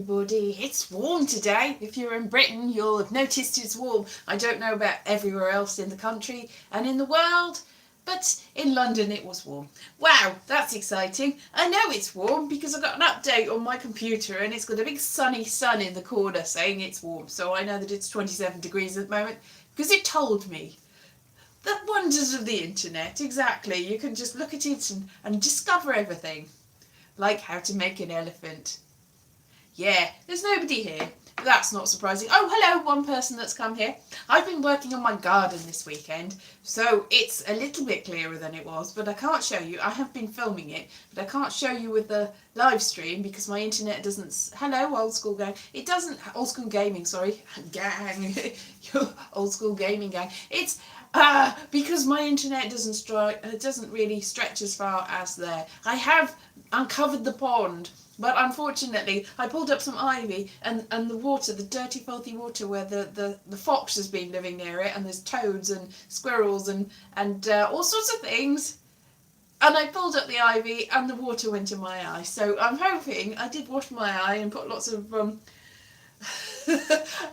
Everybody, it's warm today. If you're in Britain, you'll have noticed it's warm. I don't know about everywhere else in the country and in the world, but in London it was warm. Wow, that's exciting. I know it's warm because I got an update on my computer and it's got a big sunny sun in the corner saying it's warm. So I know that it's 27 degrees at the moment because it told me. The wonders of the internet, exactly. You can just look at it and discover everything. Like how to make an elephant. Yeah, there's nobody here. That's not surprising. Oh, hello, one person that's come here. I've been working on my garden this weekend, so it's a little bit clearer than it was, but I can't show you. I have been filming it, but I can't show you with the live stream because my internet doesn't... Hello, old school gang. It doesn't... Old school gaming, sorry. Gang. Old school gaming gang. It's... because my internet doesn't really stretch as far as there. I have uncovered the pond, but unfortunately I pulled up some ivy and the water, the dirty filthy water where the fox has been living near it, and there's toads and squirrels and all sorts of things, and I pulled up the ivy and the water went in my eye. So I'm hoping, I did wash my eye and put lots of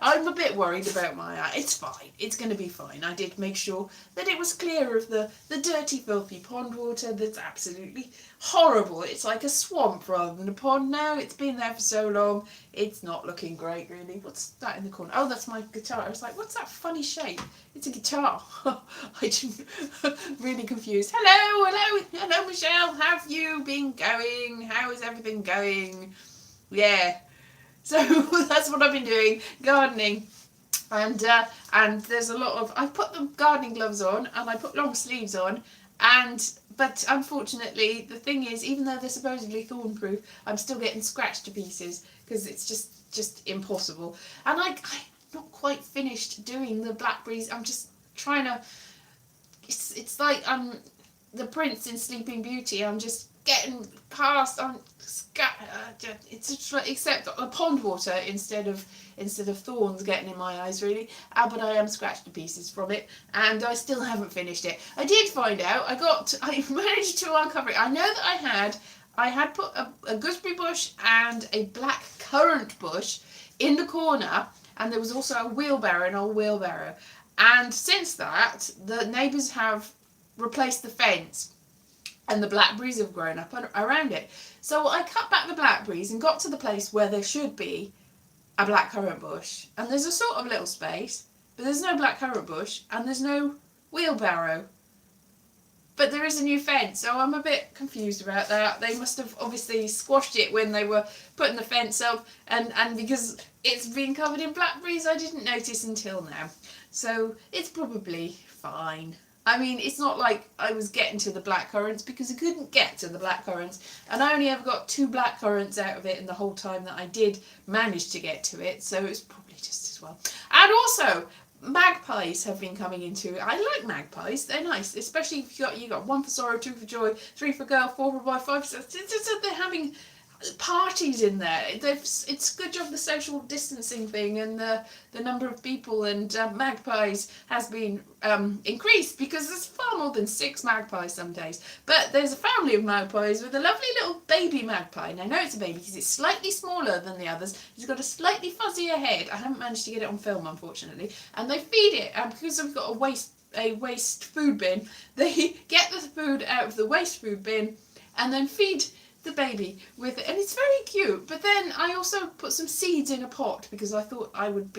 I'm a bit worried about my eye. It's fine. It's going to be fine. I did make sure that it was clear of the dirty, filthy pond water that's absolutely horrible. It's like a swamp rather than a pond now. It's been there for so long. It's not looking great, really. What's that in the corner? Oh, that's my guitar. I was like, what's that funny shape? It's a guitar. I didn't... really confused. Hello, Michelle. How have you been going? How is everything going? Yeah. So that's what I've been doing, gardening, and there's a lot of... I put the gardening gloves on and I put long sleeves on, but unfortunately the thing is, even though they're supposedly thorn proof, I'm still getting scratched to pieces because it's just impossible. And I'm not quite finished doing the blackberries. I'm just trying to... It's like the prince in Sleeping Beauty. I'm just getting past it's just, except the pond water instead of thorns getting in my eyes, really. But I am scratched to pieces from it, and I still haven't finished it. I did find out, I managed to uncover it. I know that I had put a gooseberry bush and a black currant bush in the corner, and there was also an old wheelbarrow, and since that the neighbours have replaced the fence and the blackberries have grown up around it. So I cut back the blackberries and got to the place where there should be a blackcurrant bush. And there's a sort of little space, but there's no blackcurrant bush and there's no wheelbarrow. But there is a new fence, so I'm a bit confused about that. They must have obviously squashed it when they were putting the fence up, and because it's been covered in blackberries, I didn't notice until now. So it's probably fine. I mean, it's not like I was getting to the blackcurrants because I couldn't get to the blackcurrants, and I only ever got 2 blackcurrants out of it in the whole time that I did manage to get to it, so it's probably just as well. And also, magpies have been coming into it. I like magpies, they're nice, especially if you got 1 for sorrow, 2 for joy, 3 for girl, 4 for boy, 5 for... They're having parties in there. It's a good job the social distancing thing and the number of people and magpies has been increased, because there's far more than 6 magpies some days. But there's a family of magpies with a lovely little baby magpie. And I know it's a baby because it's slightly smaller than the others. It's got a slightly fuzzier head. I haven't managed to get it on film, unfortunately. And they feed it, and because I've got a waste food bin, they get the food out of the waste food bin and then feed the baby with it, and it's very cute. But then I also put some seeds in a pot because I thought I'd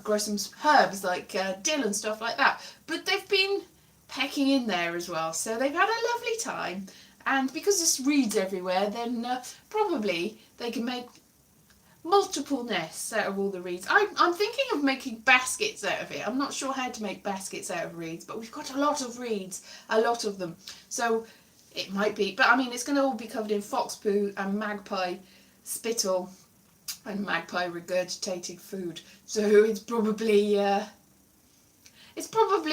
grow some herbs like dill and stuff like that, but they've been pecking in there as well, so they've had a lovely time. And because there's reeds everywhere, then probably they can make multiple nests out of all the reeds. I'm thinking of making baskets out of it. I'm not sure how to make baskets out of reeds, but we've got a lot of reeds, a lot of them, so it might be, but I mean, it's going to all be covered in fox poo and magpie spittle and magpie regurgitated food. So it's probably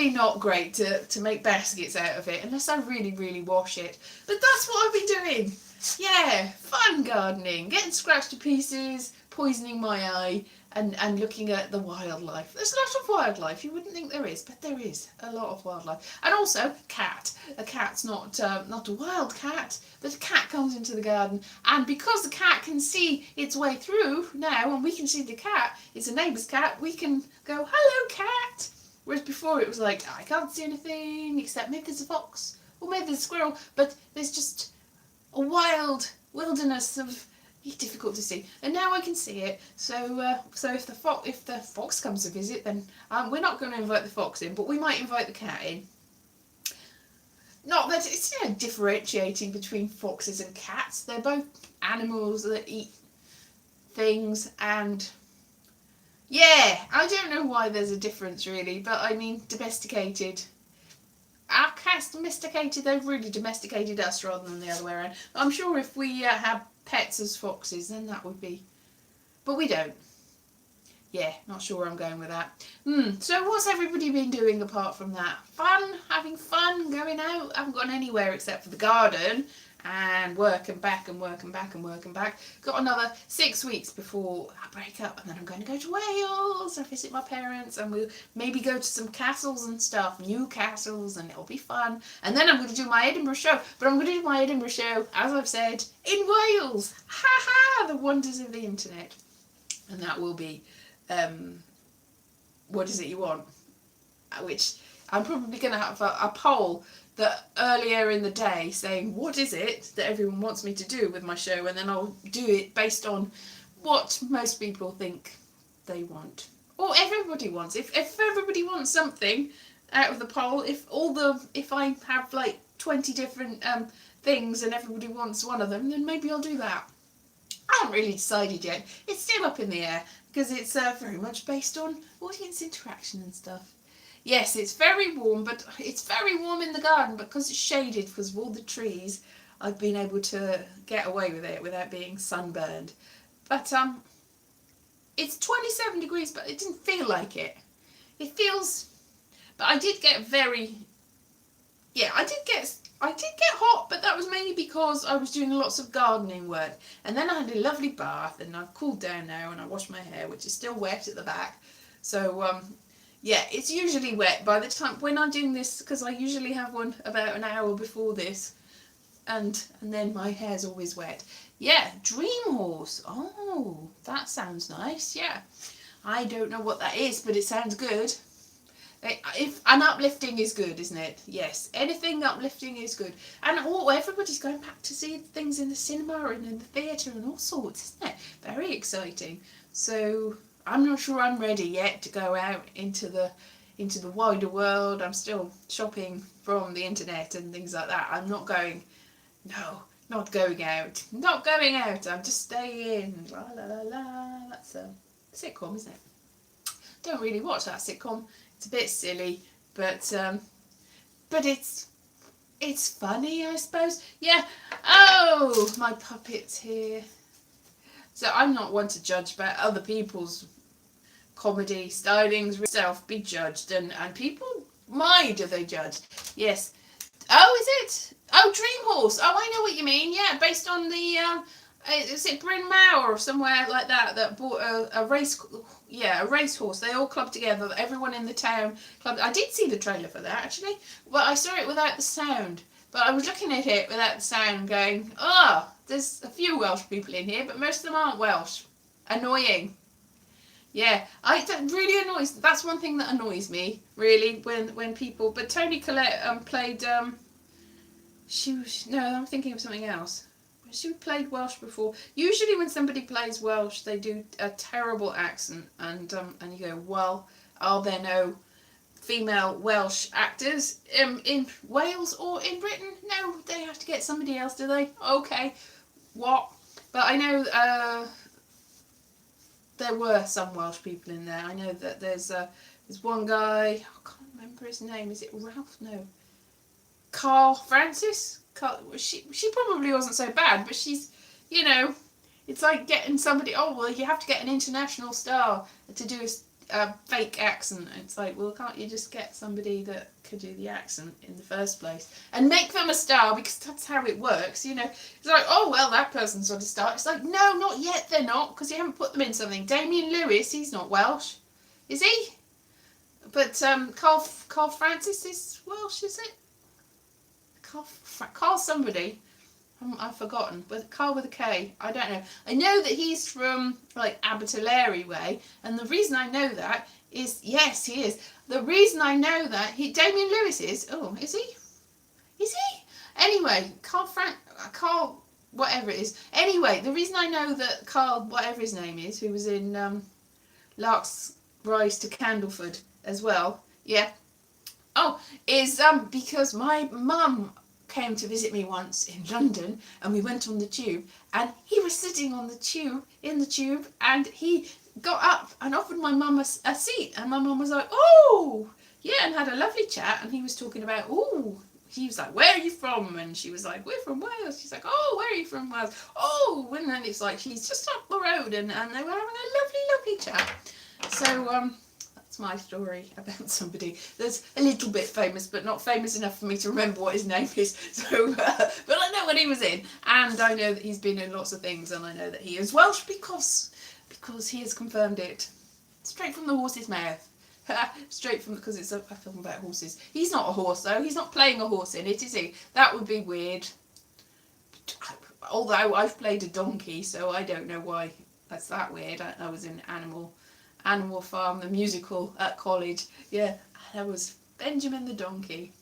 not great to make baskets out of it unless I really, really wash it. But that's what I've been doing. Yeah, fun gardening, getting scratched to pieces, poisoning my eye, and looking at the wildlife. There's a lot of wildlife. You wouldn't think there is, but there is a lot of wildlife. And also cat. A cat's not a wild cat, but a cat comes into the garden, and because the cat can see its way through now, and we can see the cat, it's a neighbour's cat, we can go, hello cat. Whereas before it was like, I can't see anything except maybe there's a fox or maybe there's a squirrel, but there's just a wilderness of difficult to see, and now I can see it. So if the fox comes to visit, then we're not going to invite the fox in, but we might invite the cat in. Not that it's differentiating between foxes and cats. They're both animals that eat things, and yeah, I don't know why there's a difference really, but I mean domesticated. Our cats domesticated, they've really domesticated us rather than the other way around. I'm sure if we had pets as foxes, then that would be... But we don't. Yeah, not sure where I'm going with that. So what's everybody been doing apart from that? Fun? Having fun? Going out? I haven't gone anywhere except for the garden. And work and back and work and back and work and back. Got another 6 weeks before I break up, and then I'm going to go to Wales and visit my parents, and we'll maybe go to some castles and stuff, new castles, and it'll be fun. And then I'm going to do my Edinburgh show, but I'm going to do my Edinburgh show, as I've said, in Wales. Ha ha! The wonders of the internet. And that will be, what is it you want? Which I'm probably going to have a poll that earlier in the day saying what is it that everyone wants me to do with my show, and then I'll do it based on what most people think they want, or everybody wants. If everybody wants something out of the poll, if I have like 20 different things and everybody wants one of them, then maybe I'll do that. I haven't really decided yet. It's still up in the air because it's very much based on audience interaction and stuff. Yes, it's very warm, but it's very warm in the garden because it's shaded because of all the trees. I've been able to get away with it without being sunburned. But it's 27 degrees, but it didn't feel like it. It feels... But I did get I did get hot, but that was mainly because I was doing lots of gardening work. And then I had a lovely bath, and I've cooled down now, and I washed my hair, which is still wet at the back. So, yeah, it's usually wet by the time when I'm doing this, because I usually have one about an hour before this, and then my hair's always wet. Yeah, dream horse. Oh, that sounds nice. Yeah, I don't know what that is, but it sounds good. If an uplifting is good, isn't it? Yes, anything uplifting is good. And everybody's going back to see things in the cinema and in the theatre and all sorts, isn't it? Very exciting. So I'm not sure I'm ready yet to go out into the wider world. I'm still shopping from the internet and things like that. I'm not going. No, not going out. Not going out. I'm just staying. La la la la. That's a sitcom, isn't it? Don't really watch that sitcom. It's a bit silly, but it's funny, I suppose. Yeah. Oh, my puppet's here. So I'm not one to judge about other people's comedy stylings. Self be judged, and people, my do they judge? Yes. Oh, is it? Oh, Dream Horse. Oh, I know what you mean. Yeah, based on the is it Bryn Mawr or somewhere like that bought a race. Yeah, a racehorse. They all clubbed together. Everyone in the town clubbed. I did see the trailer for that actually. Well, I saw it without the sound. But I was looking at it without the sound, going, oh, there's a few Welsh people in here, but most of them aren't Welsh. Annoying. Yeah, that really annoys. That's one thing that annoys me, really, when people. But Toni Collette played. I'm thinking of something else. She played Welsh before. Usually, when somebody plays Welsh, they do a terrible accent, and you go, well, are there no female Welsh actors in Wales or in Britain? No, they have to get somebody else, do they? Okay, what? But I know there were some Welsh people in there. I know that there's one guy, I can't remember his name. Is it Ralph? No. Carl Francis? She probably wasn't so bad, but she's, it's like getting somebody, you have to get an international star to do a fake accent. It's like, well, can't you just get somebody that could do the accent in the first place and make them a star, because that's how it works, you know. It's like, oh, well, that person's got a star. It's like, no, not yet, they're not, because you haven't put them in something. Damien Lewis, he's not Welsh, is he? But Carl Francis is Welsh, is it? Carl somebody. I've forgotten, but Carl with a K. I don't know. I know that he's from like Abertillery way, and the reason I know that is, yes, he is. The reason I know that Damien Lewis is. Oh, is he? Is he? Anyway, Carl, whatever it is. Anyway, the reason I know that Carl, whatever his name is, who was in Lark's Rise to Candleford as well. Yeah. Oh, is because my mum came to visit me once in London, and we went on the tube, and he was sitting on the tube, and he got up and offered my mum a seat, and my mum was like, oh, yeah, and had a lovely chat, and he was talking about, oh, he was like, where are you from? And she was like, we're from Wales. She's like, oh, where are you from, Wales? Oh, and then it's like, she's just up the road, and they were having a lovely chat. So, that's my story about somebody that's a little bit famous, but not famous enough for me to remember what his name is. So, but I know what he was in, and I know that he's been in lots of things, and I know that he is Welsh because he has confirmed it straight from the horse's mouth. Straight from, because it's a film about horses. He's not a horse though. He's not playing a horse in it, is he? That would be weird. Although I've played a donkey, so I don't know why that's that weird. I was in Animal Farm, the musical at college. Yeah, that was Benjamin the donkey.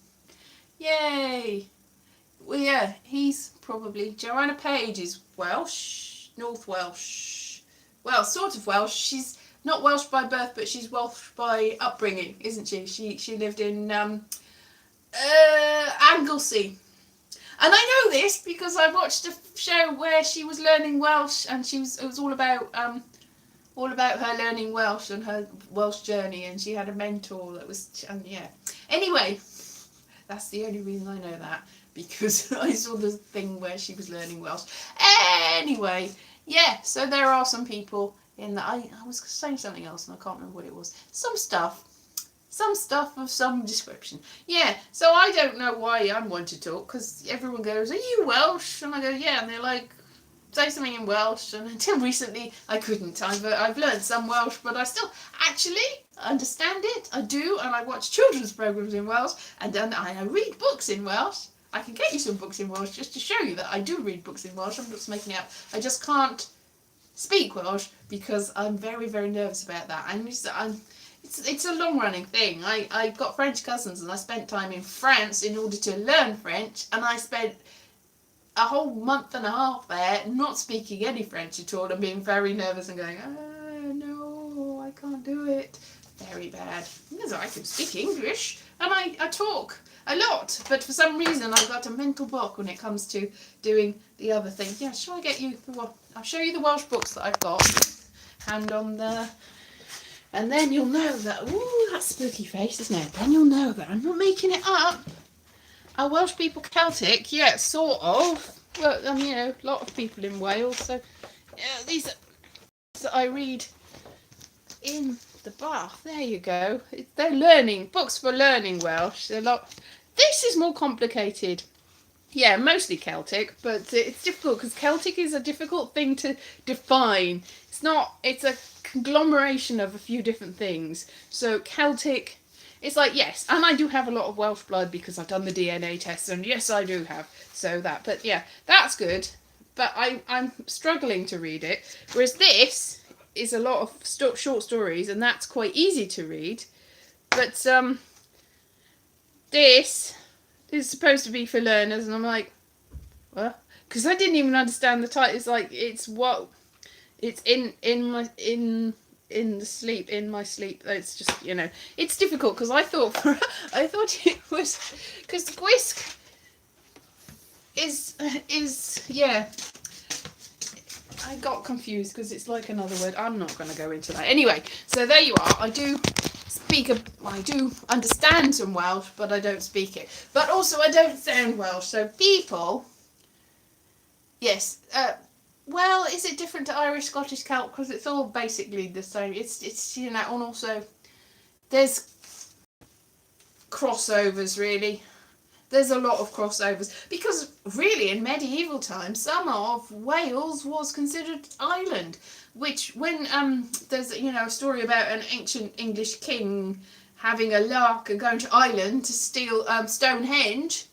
Yay! Well, yeah, he's probably... Joanna Page is Welsh, North Welsh. Well, sort of Welsh. She's not Welsh by birth, but she's Welsh by upbringing, isn't she? She lived in Anglesey. And I know this because I watched a show where she was learning Welsh, and it was all about her learning Welsh and her Welsh journey, and she had a mentor that was, and yeah. Anyway, that's the only reason I know that, because I saw the thing where she was learning Welsh. Anyway, yeah, so there are some people in that. I was saying something else and I can't remember what it was. Some stuff of some description. Yeah, so I don't know why I'm one to talk, because everyone goes, are you Welsh? And I go, yeah, and they're like, say something in Welsh, and until recently I couldn't. I've learned some Welsh, but I still actually understand it. I do, and I watch children's programmes in Welsh, and then I read books in Welsh. I can get you some books in Welsh just to show you that I do read books in Welsh. I'm just making it up. I just can't speak Welsh because I'm very, very nervous about that. It's a long-running thing. I've got French cousins, and I spent time in France in order to learn French, and I spent a whole month and a half there not speaking any French at all and being very nervous and going, no, I can't do it. Very bad. Because I can speak English and I talk a lot, but for some reason I've got a mental block when it comes to doing the other thing. Yeah, shall I get you I'll show you the Welsh books that I've got. Hand on the... And then you'll know that, ooh, that's spooky face, isn't it? Then you'll know that I'm not making it up. Are Welsh people Celtic? Yeah, sort of. Well, a lot of people in Wales. So, yeah, these are that I read in the bath. There you go. They're learning books for learning Welsh. This is more complicated. Yeah, mostly Celtic, but it's difficult because Celtic is a difficult thing to define. It's a conglomeration of a few different things. So Celtic, it's like, yes, and I do have a lot of Welsh blood because I've done the DNA test, and yes, I do have. So that, but yeah, that's good. But I'm struggling to read it. Whereas this is a lot of short stories, and that's quite easy to read. But this is supposed to be for learners, and I'm like, what? Because I didn't even understand the title. It's like, it's in my sleep. It's just, it's difficult because I thought it was, because Gwisk is yeah. I got confused because it's like another word. I'm not going to go into that. Anyway, so there you are. I do understand some Welsh, but I don't speak it. But also I don't sound Welsh. So people, yes, well, is it different to Irish, Scottish, Celt? Because it's all basically the same. It's and also there's crossovers really. There's a lot of crossovers because really in medieval times some of Wales was considered island, which when there's a story about an ancient English king having a lark and going to Ireland to steal Stonehenge.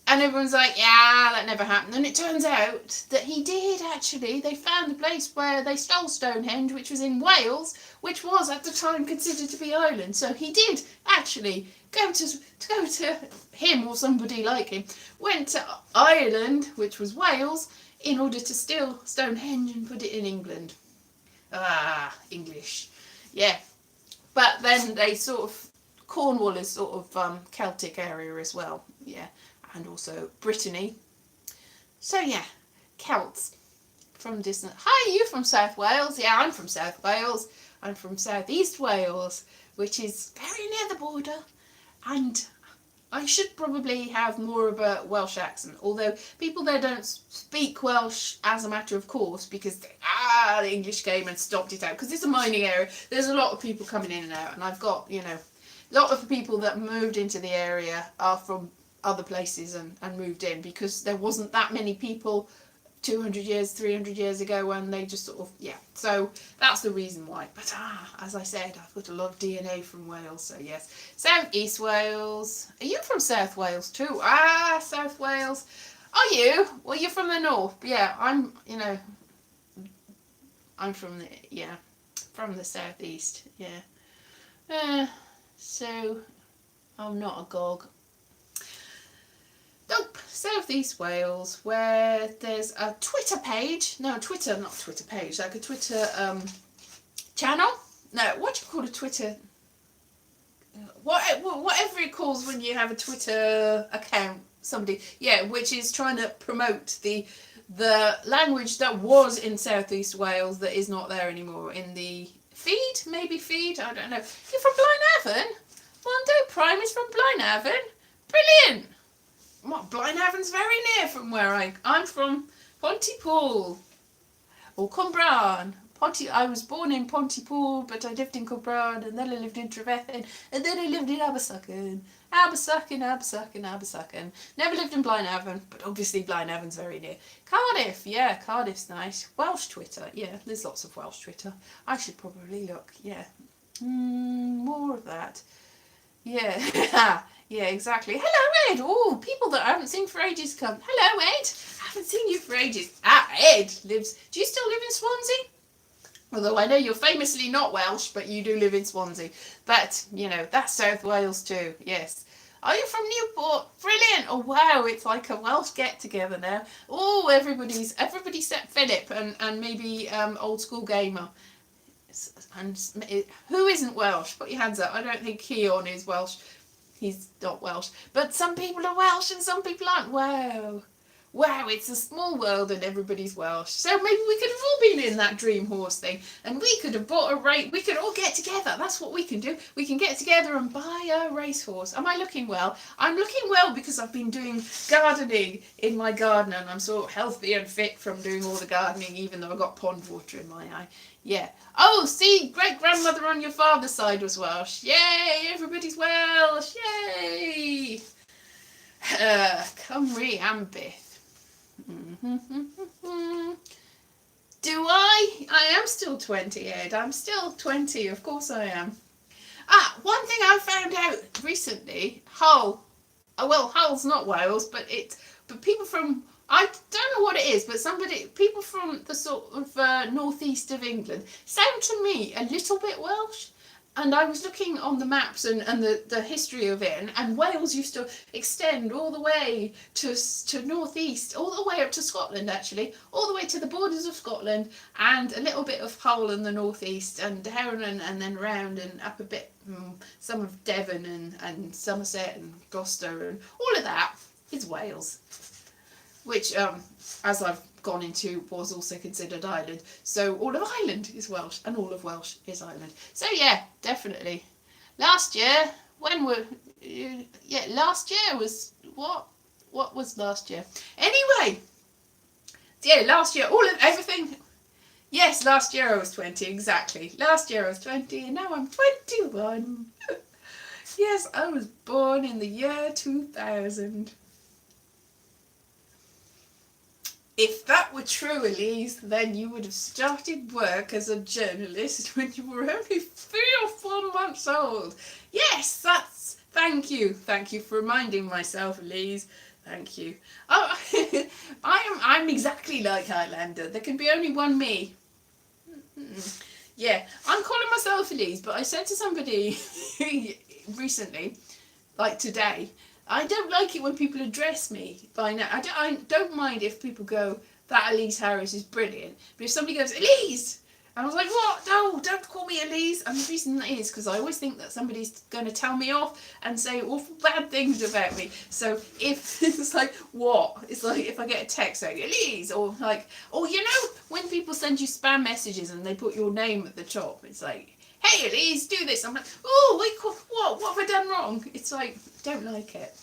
And everyone's like, yeah, that never happened. And it turns out that he did actually. They found the place where they stole Stonehenge, which was in Wales, which was at the time considered to be Ireland. So he did actually go to him or somebody like him, went to Ireland, which was Wales, in order to steal Stonehenge and put it in England. Ah, English. Yeah. But then they Cornwall is sort of Celtic area as well. Yeah. And also Brittany. So yeah, Celts from distant. Hi, you from South Wales? Yeah, I'm from South Wales. I'm from South East Wales, which is very near the border. And I should probably have more of a Welsh accent, although people there don't speak Welsh as a matter of course because the English came and stopped it out. Because it's a mining area. There's a lot of people coming in and out, and I've got, a lot of the people that moved into the area are from other places and moved in because there wasn't that many people 200 years, 300 years ago when they just so that's the reason why. But as I said, I've got a lot of DNA from Wales, so yes. South East Wales. Are you from South Wales too? South Wales. Are you? Well, you're from the north. Yeah, I'm from the southeast. Yeah. So I'm not a gog. Nope, South East Wales, where there's a Twitter page. No, not Twitter page, like a Twitter channel. No, what do you call a Twitter? Whatever it calls when you have a Twitter account, somebody, which is trying to promote the language that was in South East Wales that is not there anymore in the feed, I don't know. You're from Blaenavon? Mondo Prime is from Blaenavon? Brilliant! Well, Blaenavon's very near from where I'm from. Pontypool. Or Cwmbran. I was born in Pontypool, but I lived in Cwmbran, and then I lived in Trefethin, and then I lived in Abersucken. Abersucken. Never lived in Blaenavon, but obviously Blaenavon's very near. Cardiff, yeah, Cardiff's nice. Welsh Twitter, yeah, there's lots of Welsh Twitter. I should probably look, yeah. More of that. Yeah. Yeah, exactly. Hello, Ed. Oh, people that I haven't seen for ages come. Hello, Ed. I haven't seen you for ages. Ed lives... Do you still live in Swansea? Although I know you're famously not Welsh, but you do live in Swansea. But, that's South Wales too. Yes. Are you from Newport? Brilliant. Oh, wow. It's like a Welsh get-together now. Oh, everybody except Philip and maybe Old School Gamer. And who isn't Welsh? Put your hands up. I don't think Keon is Welsh. He's not Welsh. But some people are Welsh and some people aren't. Wow, it's a small world and everybody's Welsh. So maybe we could have all been in that dream horse thing and we could have bought a race. We could all get together. That's what we can do. We can get together and buy a racehorse. Am I looking well? I'm looking well because I've been doing gardening in my garden and I'm sort of healthy and fit from doing all the gardening even though I got pond water in my eye. Yeah. Oh, see, great-grandmother on your father's side was Welsh. Yay, everybody's Welsh. Yay. Cymru and Bith. Do I? I am still 20, Ed. I'm still 20. Of course I am. One thing I found out recently, Hull. Hull's not Wales, but people from... I don't know what it is, but people from the sort of northeast of England sound to me a little bit Welsh. And I was looking on the maps and the history of it, and Wales used to extend all the way to northeast, all the way up to Scotland actually, all the way to the borders of Scotland, and a little bit of Hull in the northeast, and down and then round and up a bit, some of Devon and Somerset and Gloucester, and all of that is Wales. Which, as I've gone into, was also considered Ireland. So all of Ireland is Welsh, and all of Welsh is Ireland. So yeah, definitely. Last year, last year was, what was last year? Anyway, Yeah, last year, everything. Yes, last year I was 20, exactly. Last year I was 20 and now I'm 21. Yes, I was born in the year 2000. If that were true, Elise, then you would have started work as a journalist when you were only 3 or 4 months old. Yes, that's... Thank you. Thank you for reminding myself, Elise. Thank you. Oh, I'm exactly like Highlander. There can be only one me. Yeah, I'm calling myself Elise, but I said to somebody recently, like today, I don't like it when people address me by now. I don't mind if people go, that Elise Harris is brilliant, but if somebody goes, Elise! And I was like, what? No, don't call me Elise. And the reason is because I always think that somebody's going to tell me off and say awful bad things about me. So if it's like, what? It's like if I get a text saying, Elise, or like, or you know, when people send you spam messages and they put your name at the top, it's like, hey Elise, do this. I'm like, oh, wait, what have I done wrong? It's like, don't like it.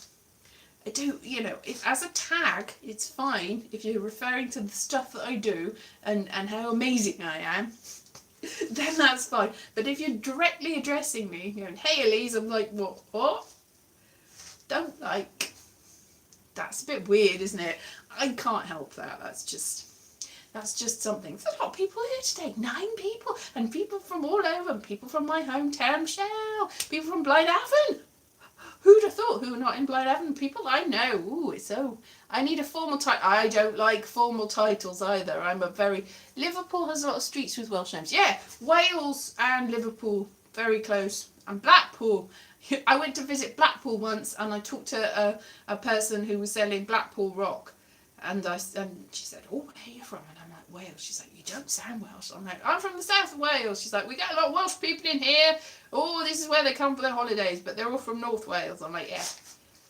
I do, you know, if as a tag, it's fine if you're referring to the stuff that I do and how amazing I am, then that's fine. But if you're directly addressing me, you know, hey Elise, I'm like, what? Don't like. That's a bit weird, isn't it? I can't help that. That's just something. There's a lot of people here today. 9 people, and people from all over, and people from my hometown, Michelle, people from Blydeavon. Who'd have thought? Who are not in Blydeavon? People I know. Ooh, it's so... I need a formal title. I don't like formal titles either. I'm a very... Liverpool has a lot of streets with Welsh names. Yeah, Wales and Liverpool, very close. And Blackpool. I went to visit Blackpool once and I talked to a person who was selling Blackpool rock. And she said, oh, where are you from? And I'm like, Wales. She's like, you don't sound Welsh. I'm like, I'm from the south of Wales. She's like, we get a lot of Welsh people in here. Oh, this is where they come for their holidays. But they're all from North Wales. I'm like, yeah,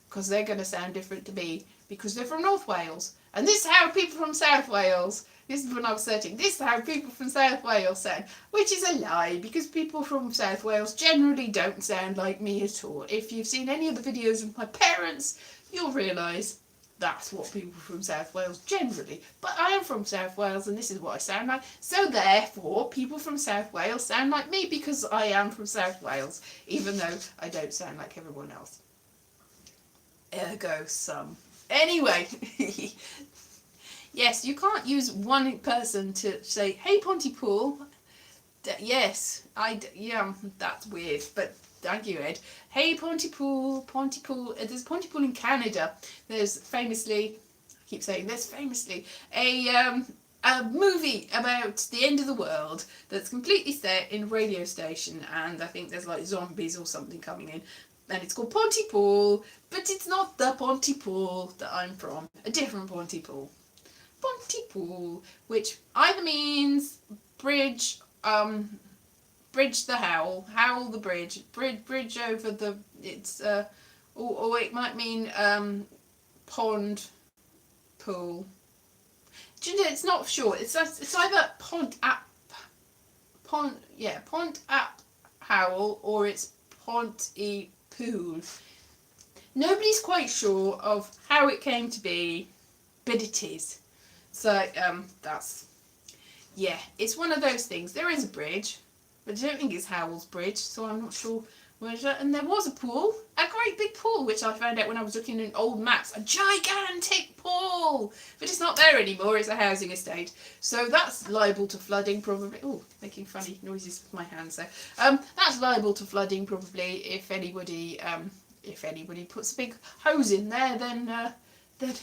because they're going to sound different to me because they're from North Wales. And this is how people from South Wales, this is when I was searching, this is how people from South Wales sound. Which is a lie, because people from South Wales generally don't sound like me at all. If you've seen any of the videos of my parents, you'll realise that's what people from South Wales generally. But I am from South Wales and this is what I sound like. So therefore, people from South Wales sound like me because I am from South Wales, even though I don't sound like everyone else. Ergo sum. Anyway, yes, you can't use one person to say, hey Pontypool. Yes, yeah, that's weird, but thank you, Ed. Hey, Pontypool. There's Pontypool in Canada. There's famously, I keep saying this, famously, a movie about the end of the world that's completely set in a radio station, and I think there's like zombies or something coming in, and it's called Pontypool, but it's not the Pontypool that I'm from. A different Pontypool. Pontypool, which either means bridge the howl the bridge over the, it's or it might mean pond, pool. Do you know, it's not sure. It's either pond at howl or it's ponty pool. Nobody's quite sure of how it came to be, but it is. So that's, yeah, it's one of those things. There is a bridge, but I don't think it's Howell's Bridge, so I'm not sure where's that. And there was a pool, a great big pool, which I found out when I was looking in old maps. A gigantic pool! But it's not there anymore, it's a housing estate. So that's liable to flooding, probably. Oh, making funny noises with my hands there. That's liable to flooding, probably, if anybody puts a big hose in there, then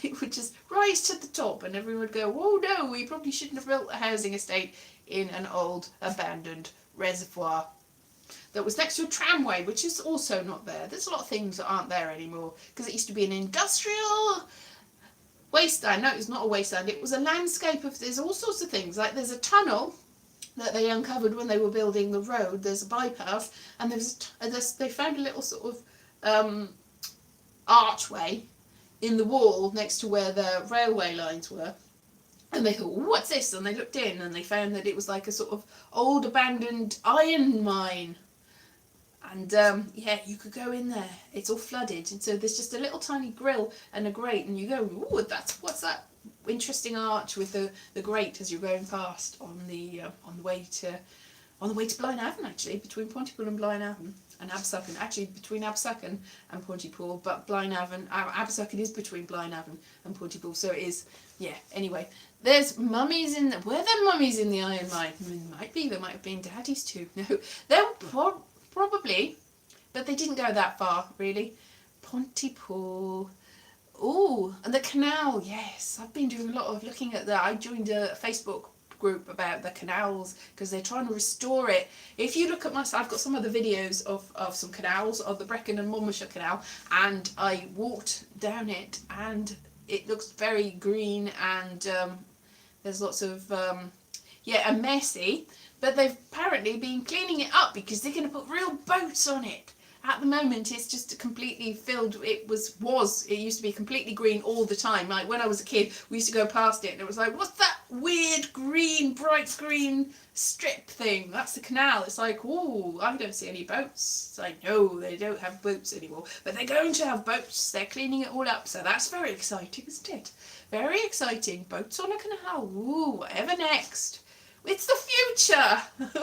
it would just rise to the top and everyone would go, oh no, we probably shouldn't have built a housing estate in an old abandoned reservoir that was next to a tramway, which is also not there. There's a lot of things that aren't there anymore because it used to be an industrial wasteland. No, it's not a wasteland. It was a landscape of, there's all sorts of things. Like there's a tunnel that they uncovered when they were building the road. There's a bypass, and they found a little sort of archway in the wall next to where the railway lines were. And they thought, what's this? And they looked in and they found that it was like a sort of old abandoned iron mine. And yeah, you could go in there. It's all flooded. And so there's just a little tiny grill and a grate. And you go, ooh, what's that? interesting arch with the grate as you're going past on the way to Blaenavon, actually, between Pontypool and Blaenavon and Abersucken. Actually, between Abersucken and Pontypool, but Blaenavon, Abersucken is between Blaenavon and Pontypool, so it is, yeah. Anyway, there's mummies in were there mummies in the iron mine? Might be. There might have been daddies too. No, there probably, but they didn't go that far, really. Pontypool. Oh, and the canal, yes. I've been doing a lot of looking at that. I joined a Facebook group about the canals because they're trying to restore it. If you look at I've got some of the videos of some canals, of the Brecon and Monmouthshire Canal, and I walked down it, and it looks very green, and there's lots of, and messy, but they've apparently been cleaning it up because they're going to put real boats on it. At the moment, it's just completely filled. It used to be completely green all the time. Like when I was a kid, we used to go past it and it was like, what's that weird green, bright green strip thing? That's the canal. It's like, oh, I don't see any boats. It's like, no, they don't have boats anymore. But they're going to have boats. They're cleaning it all up. So that's very exciting, isn't it? Very exciting. Boats on a canal. Ooh, whatever next. It's the future.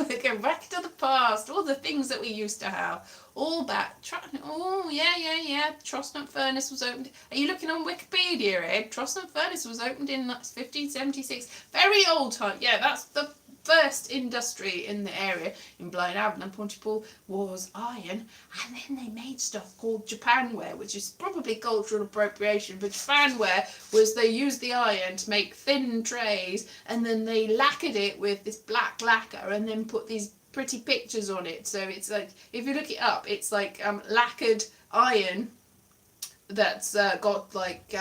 We go back to the past. All the things that we used to have. All back. Oh, yeah. Trosnop Furnace was opened. Are you looking on Wikipedia, Ed? Trosnop Furnace was opened in 1576. Very old time. Yeah, that's the first industry in the area in Blaenavon, and Pontypool was iron, and then they made stuff called Japanware, which is probably cultural appropriation, but Japanware was they used the iron to make thin trays, and then they lacquered it with this black lacquer, and then put these pretty pictures on it. So it's like, if you look it up, it's like lacquered iron that's got like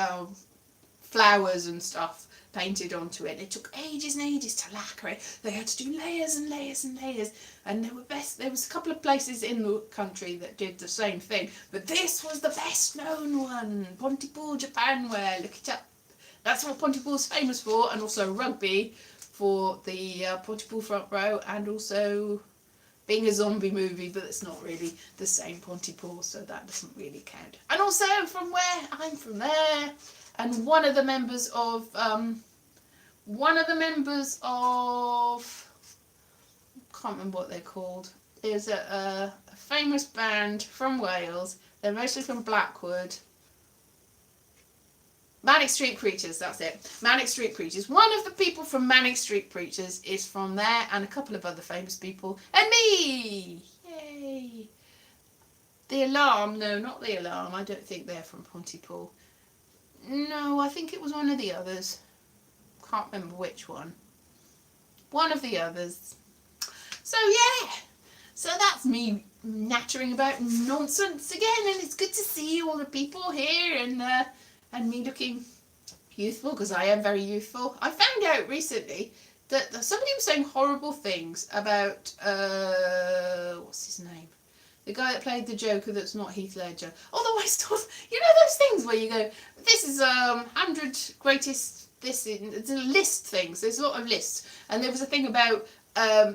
flowers and stuff painted onto it. It took ages and ages to lacquer it. They had to do layers and layers and layers, and there was a couple of places in the country that did the same thing, but this was the best known one. Pontypool Japanware, look it up. That's what Pontypool's famous for, and also rugby for the Pontypool front row, and also being a zombie movie, but it's not really the same Pontypool, so that doesn't really count. And also from where I'm from there. And one of the members of I can't remember what they're called. There's a famous band from Wales. They're mostly from Blackwood. Manic Street Preachers, that's it. Manic Street Preachers. One of the people from Manic Street Preachers is from there, and a couple of other famous people. And me! Yay! The Alarm, no, not The Alarm. I don't think they're from Pontypool. No, I think it was one of the others. Can't remember which one. One of the others. So yeah. So that's me nattering about nonsense again, and it's good to see all the people here, and me looking youthful, because I am very youthful. I found out recently that somebody was saying horrible things about what's his name? The guy that played the Joker that's not Heath Ledger. Although I still, you know those things where you go, this is 100 greatest, it's a list things. There's a lot of lists. And there was a thing about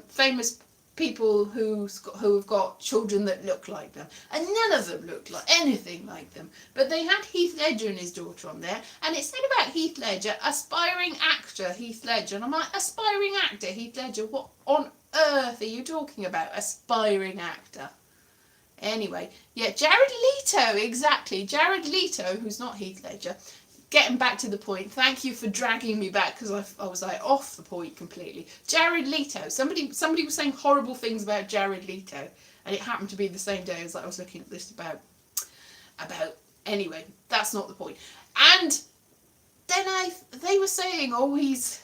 famous people who've got children that look like them. And none of them looked like anything like them. But they had Heath Ledger and his daughter on there. And it said about Heath Ledger, aspiring actor Heath Ledger. And I'm like, aspiring actor Heath Ledger? What on earth are you talking about, aspiring actor? Anyway, yeah, Jared Leto, exactly. Jared Leto, who's not Heath Ledger. Getting back to the point, thank you for dragging me back, because I was like off the point completely. Jared Leto, somebody was saying horrible things about Jared Leto, and it happened to be the same day as I was looking at this about anyway, that's not the point. And then they were saying, oh, he's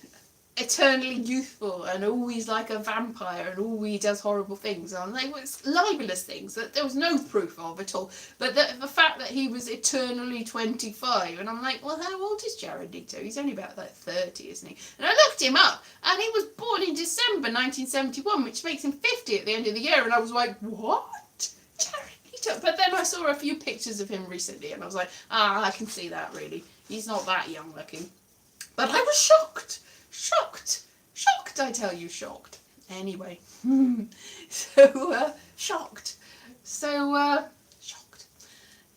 eternally youthful and always like a vampire and always does horrible things, and they were libelous things that there was no proof of at all, but the fact that he was eternally 25, and I'm like, well, how old is Jared Leto? He's only about like 30, isn't he? And I looked him up, and he was born in December 1971, which makes him 50 at the end of the year, and I was like, what? Jared Leto? But then I saw a few pictures of him recently, and I was like, I can see that, really. He's not that young looking. But I was shocked, I tell you, shocked. Anyway, so shocked. So shocked.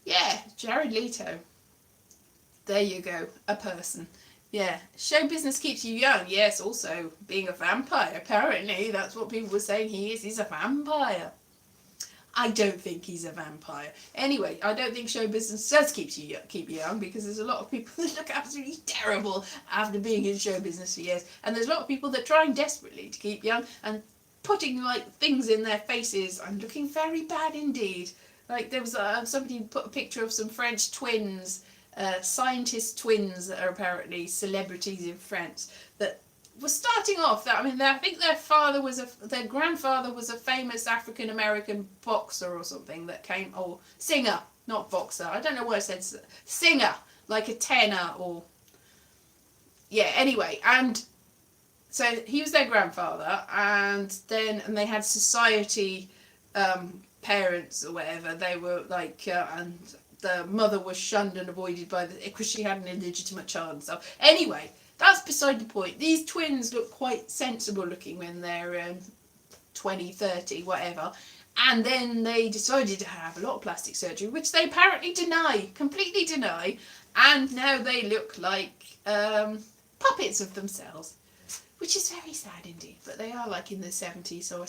Yeah, Jared Leto. There you go, a person. Yeah, show business keeps you young. Yes, also being a vampire. Apparently, that's what people were saying he is. He's a vampire. I don't think he's a vampire. Anyway, I don't think show business does keep you young, because there's a lot of people that look absolutely terrible after being in show business for years, and there's a lot of people that are trying desperately to keep young and putting like things in their faces and looking very bad indeed. Like there was somebody put a picture of some French twins, scientist twins that are apparently celebrities in France, that was starting off that, I mean, I think their grandfather was a famous African American boxer or something that came, or singer, not boxer. I don't know why I said singer, like a tenor or yeah. Anyway, and so he was their grandfather, and they had society parents or whatever. They were like, and the mother was shunned and avoided because she had an illegitimate child and stuff. Anyway, that's beside the point. These twins look quite sensible looking when they're 20, 30, whatever. And then they decided to have a lot of plastic surgery, which they apparently completely deny. And now they look like puppets of themselves, which is very sad indeed. But they are like in their 70s, so I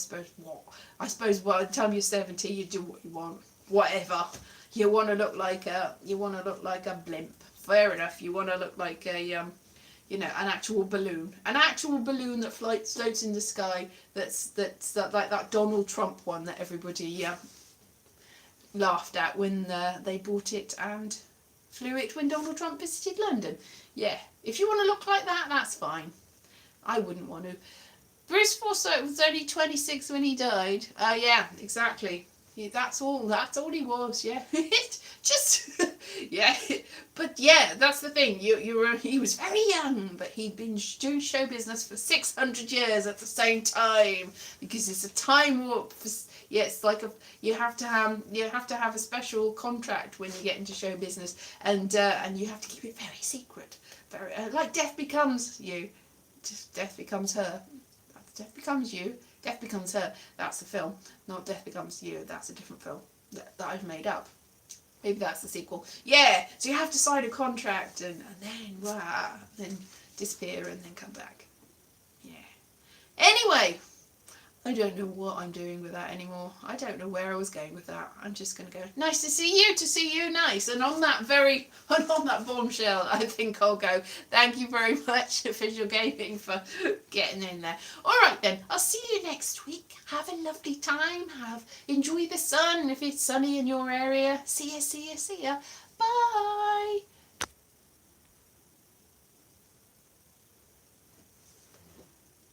suppose by the time you're 70, you do what you want, whatever. You want to look like a blimp. Fair enough. You want to look like a an actual balloon that floats in the sky. That's like that Donald Trump one that everybody laughed at when they bought it and flew it when Donald Trump visited London. Yeah, if you want to look like that, that's fine. I wouldn't want to. Bruce Forsyth was only 26 when he died. Yeah, exactly. Yeah, that's all he was. Yeah, just yeah. But yeah, that's the thing. He was very young, but he'd been doing show business for 600 years at the same time, because it's a time warp. Yeah, it's like you have to have a special contract when you get into show business, and you have to keep it very secret. Very like Death Becomes You. Just Death Becomes Her. Death Becomes You. Death Becomes Her. That's the film. Not Death Becomes You. That's a different film that I've made up. Maybe that's the sequel. Yeah. So you have to sign a contract and then disappear and then come back. Yeah. Anyway, I don't know what I'm doing with that anymore. I don't know where I was going with that. I'm just going to go, nice to see you, nice. And on that bombshell, I think I'll go. Thank you very much, Official Gaming, for getting in there. All right then, I'll see you next week. Have a lovely time. Enjoy the sun if it's sunny in your area. See ya. Bye.